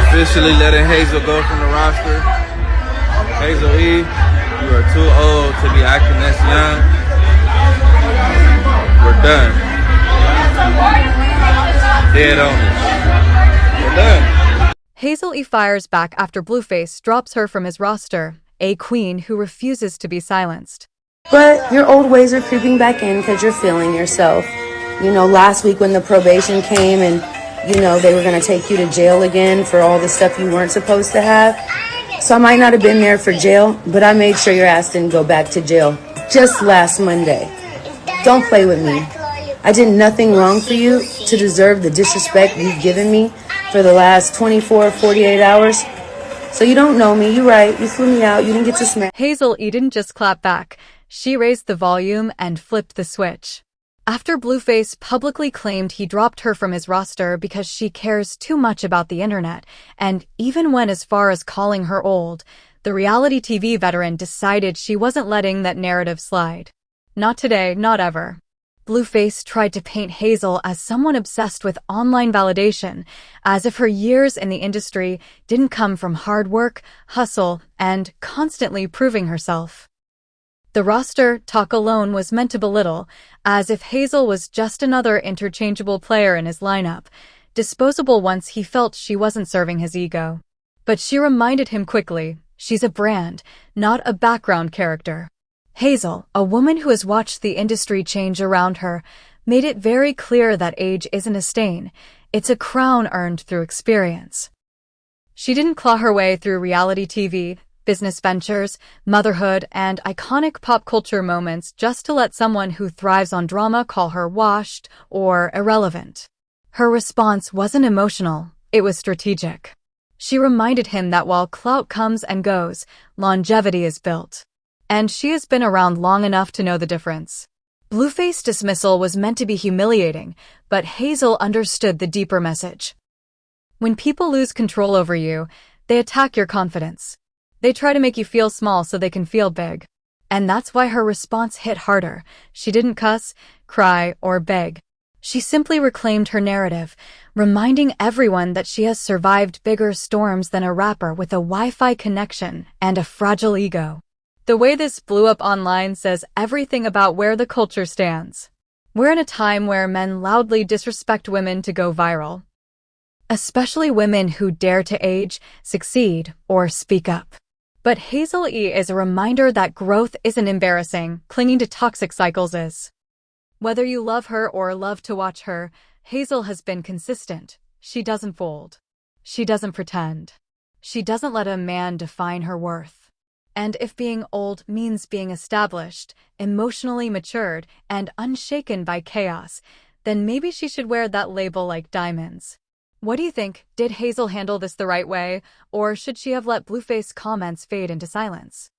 officially letting Hazel go from the roster. Hazel E, you are too old to be acting this young. We're done. Dead on it. We're done. Hazel E fires back after Blueface drops her from his roster, a queen who refuses to be silenced. But your old ways are creeping back in because you're feeling yourself. You know, last week when the probation came and, you know, they were going to take you to jail again for all the stuff you weren't supposed to have. So I might not have been there for jail, but I made sure your ass didn't go back to jail just last Monday. Don't play with me. I did nothing wrong for you to deserve the disrespect you've given me for the last 24, 48 hours. So you don't know me. You're right. You flew me out. You didn't get to smash. Hazel E didn't just clap back. She raised the volume and flipped the switch. After Blueface publicly claimed he dropped her from his roster because she cares too much about the internet, and even went as far as calling her old, the reality TV veteran decided she wasn't letting that narrative slide. Not today, not ever. Blueface tried to paint Hazel as someone obsessed with online validation, as if her years in the industry didn't come from hard work, hustle, and constantly proving herself. The roster talk alone was meant to belittle, as if Hazel was just another interchangeable player in his lineup, disposable once he felt she wasn't serving his ego. But she reminded him quickly, she's a brand, not a background character. Hazel, a woman who has watched the industry change around her, made it very clear that age isn't a stain, it's a crown earned through experience. She didn't claw her way through reality TV, business ventures, motherhood, and iconic pop culture moments just to let someone who thrives on drama call her washed or irrelevant. Her response wasn't emotional, it was strategic. She reminded him that while clout comes and goes, longevity is built. And she has been around long enough to know the difference. Blueface dismissal was meant to be humiliating, but Hazel understood the deeper message. When people lose control over you, they attack your confidence. They try to make you feel small so they can feel big. And that's why her response hit harder. She didn't cuss, cry, or beg. She simply reclaimed her narrative, reminding everyone that she has survived bigger storms than a rapper with a Wi-Fi connection and a fragile ego. The way this blew up online says everything about where the culture stands. We're in a time where men loudly disrespect women to go viral. Especially women who dare to age, succeed, or speak up. But Hazel E is a reminder that growth isn't embarrassing, clinging to toxic cycles is. Whether you love her or love to watch her, Hazel has been consistent. She doesn't fold. She doesn't pretend. She doesn't let a man define her worth. And if being old means being established, emotionally matured, and unshaken by chaos, then maybe she should wear that label like diamonds. What do you think? Did Hazel handle this the right way, or should she have let Blueface comments fade into silence?